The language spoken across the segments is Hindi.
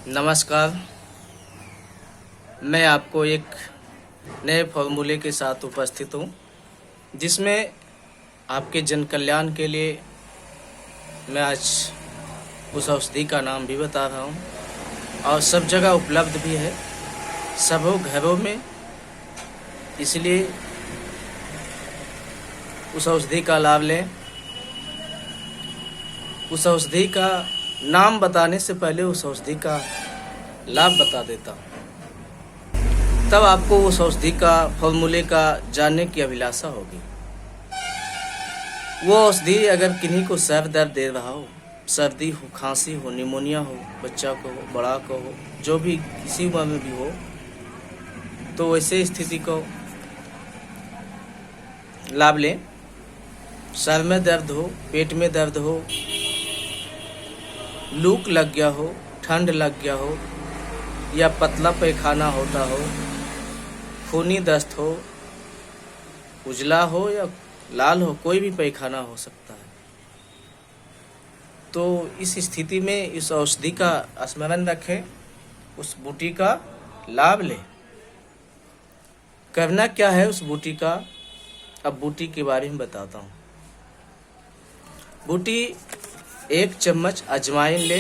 नमस्कार। मैं आपको एक नए फॉर्मूले के साथ उपस्थित हूँ, जिसमें आपके जन कल्याण के लिए मैं आज उस औषधि का नाम भी बता रहा हूँ और सब जगह उपलब्ध भी है, सबों घरों में। इसलिए उस औषधि का लाभ लें। उस औषधि का नाम बताने से पहले उस औषधि का लाभ बता देता हूँ, तब आपको उस औषधि का फॉर्मूले का जानने की अभिलाषा होगी। वो औषधि अगर किन्हीं को सर दर्द दे रहा हो, सर्दी हो, खांसी हो, निमोनिया हो, बच्चा को हो, बड़ा को हो, जो भी किसी उम्र में भी हो, तो वैसे स्थिति को लाभ लें। सर में दर्द हो, पेट में दर्द हो, लूक लग गया हो, ठंड लग गया हो, या पतला पैखाना होता हो, खूनी दस्त हो, उजला हो या लाल हो, कोई भी पैखाना हो सकता है, तो इस स्थिति में इस औषधि का स्मरण रखें, उस बूटी का लाभ लें। करना क्या है उस बूटी का, अब बूटी के बारे में बताता हूँ। बूटी 1 चम्मच अजवाइन ले,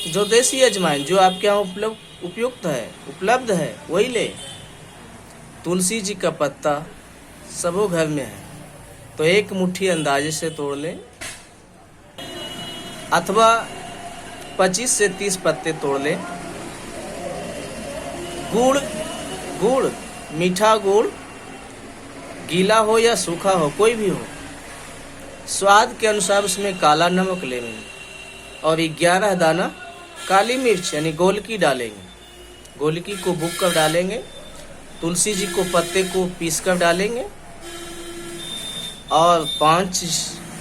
जो देसी अजवाइन जो आपके यहाँ उपलब्ध है वही ले। तुलसी जी का पत्ता सबों घर में है, तो 1 मुट्ठी अंदाजे से तोड़ लें, अथवा 25 से 30 पत्ते तोड़ लें। गुड़, मीठा गुड़, गीला हो या सूखा हो, कोई भी हो, स्वाद के अनुसार उसमें काला नमक लेंगे और 11 दाना काली मिर्च यानी गोलकी डालेंगे। गोलकी को बुक कर डालेंगे। तुलसी जी को पत्ते को पीस कर डालेंगे और 5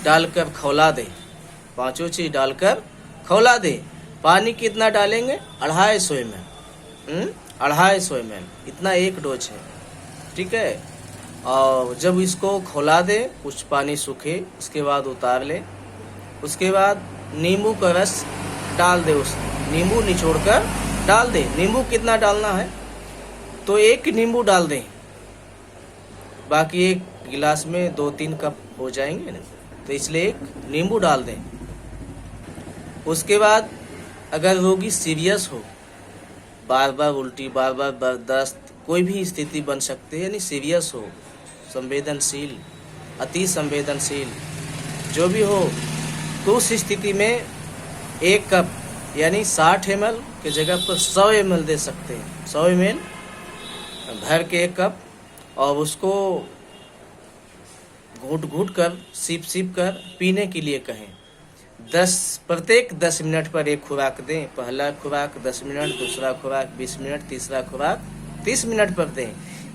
डालकर खौला दें। 5 चीज डालकर खौला दें। पानी कितना डालेंगे? 250 ml। 250 ml, इतना 1 डोज है, ठीक है। और जब इसको खौला दे, कुछ पानी सूखे, उसके बाद उतार ले। उसके बाद नींबू का रस डाल दे, उसमें नींबू निचोड़ कर डाल दे। नींबू कितना डालना है? तो 1 नींबू डाल दें, बाकी 1 गिलास में 2-3 कप हो जाएंगे ना, तो इसलिए 1 नींबू डाल दें। उसके बाद अगर रोगी सीरियस हो, बार बार उल्टी, बार बार दस्त, कोई भी स्थिति बन सकती है, यानी सीरियस हो, संवेदनशील, अति संवेदनशील जो भी हो, तो उस स्थिति में 1 कप यानी 60 ml के जगह पर 100 ml दे सकते हैं। 100 ml भर के 1 कप, और उसको घूट घूट कर, सिप कर पीने के लिए कहें। प्रत्येक 10 मिनट पर 1 खुराक दें। पहला खुराक 10 मिनट, दूसरा खुराक 20 मिनट, तीसरा खुराक 30 मिनट पर दें।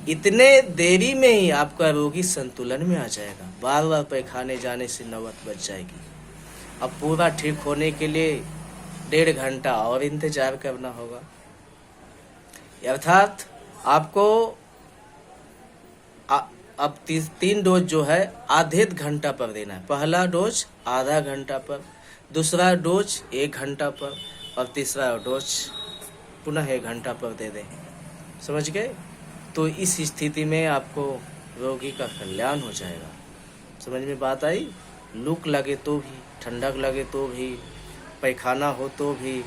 इतने देरी में ही आपका रोगी संतुलन में आ जाएगा। बार बार पैखाने जाने से नौबत बच जाएगी। अब पूरा ठीक होने के लिए 1.5 घंटा और इंतजार करना होगा। अर्थात आपको अब 3 डोज जो है आधे घंटा पर देना है। पहला डोज आधा घंटा पर, दूसरा डोज 1 घंटा पर, और तीसरा डोज पुनः 1 घंटा पर दे दें। समझ गए? तो इस स्थिति में आपको रोगी का कल्याण हो जाएगा। समझ में बात आई? लूक लगे तो भी, ठंडक लगे तो भी, पैखाना हो तो भी,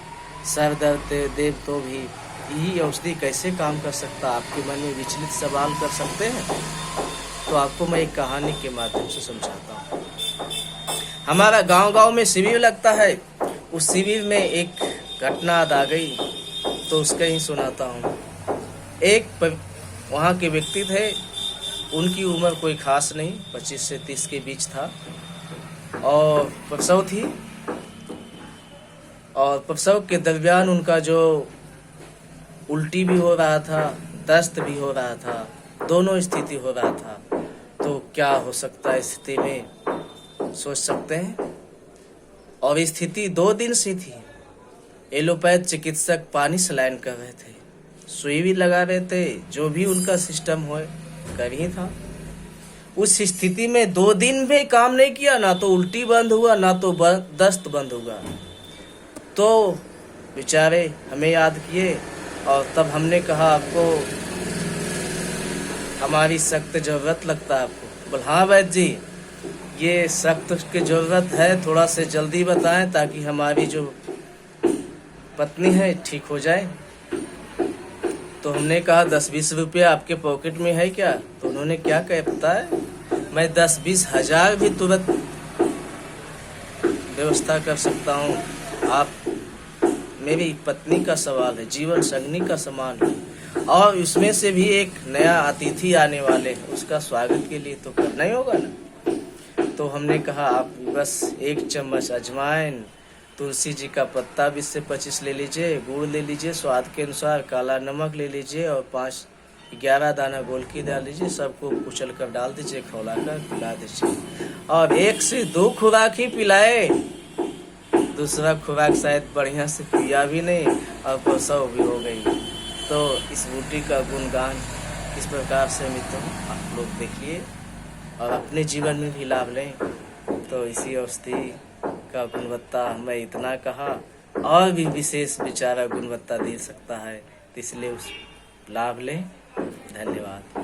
सर दर्द दे तो भी, यही औषधि कैसे काम कर सकता, आपके मन में विचलित सवाल कर सकते हैं। तो आपको मैं एक कहानी के माध्यम से समझाता हूँ। हमारा गांव में शिविर लगता है। उस शिविर में एक घटना याद आ गई, तो उसका ही सुनाता हूँ। वहाँ के व्यक्ति थे, उनकी उम्र कोई खास नहीं, 25 से 30 के बीच था, और प्रसव थी। और प्रसव के दरमियान उनका जो उल्टी भी हो रहा था, दस्त भी हो रहा था, दोनों स्थिति हो रहा था। तो क्या हो सकता है स्थिति में, सोच सकते हैं। और स्थिति 2 दिन से थी। एलोपैथ चिकित्सक पानी सलाइन कर रहे थे, सुई भी लगा रहे थे, जो भी उनका सिस्टम हो कर ही था। उस स्थिति में 2 दिन भी काम नहीं किया, ना तो उल्टी बंद हुआ, ना तो दस्त बंद हुआ। तो बेचारे हमें याद किए और तब हमने कहा आपको हमारी सख्त ज़रूरत लगता है आपको। बोल हाँ वैद्य जी, ये सख्त की ज़रूरत है, थोड़ा से जल्दी बताएं ताकि हमारी जो पत्नी है ठीक हो जाए। तो हमने कहा 10-20 रुपया आपके पॉकेट में है क्या? तो उन्होंने क्या कहा पता है, मैं 10-20 हज़ार भी तुरंत व्यवस्था कर सकता हूँ। आप मेरी पत्नी का सवाल है, जीवन संगनी का समान है, और उसमें से भी एक नया अतिथि आने वाले, उसका स्वागत के लिए तो करना ही होगा ना। तो हमने कहा आप बस 1 चम्मच अजवाइन, तुलसी जी का पत्ता 20 से 25 ले लीजिए, गुड़ ले लीजिए स्वाद के अनुसार, काला नमक ले लीजिए और 5-11 दाना गोलकी डाल लीजिए। सबको कुचल कर डाल दीजिए, खौला कर पिला दीजिए। और 1 से 2 खुराक ही पिलाए, दूसरा खुराक शायद बढ़िया से पिया भी नहीं और प्रसव भी हो गई। तो इस बूटी का गुणगान इस प्रकार से मित्रों आप लोग देखिए और अपने जीवन में भी लाभ लें। तो इसी औषधि का गुणवत्ता मैं इतना कहा, और भी विशेष बेचारा गुणवत्ता दे सकता है, इसलिए उस लाभ लें। धन्यवाद।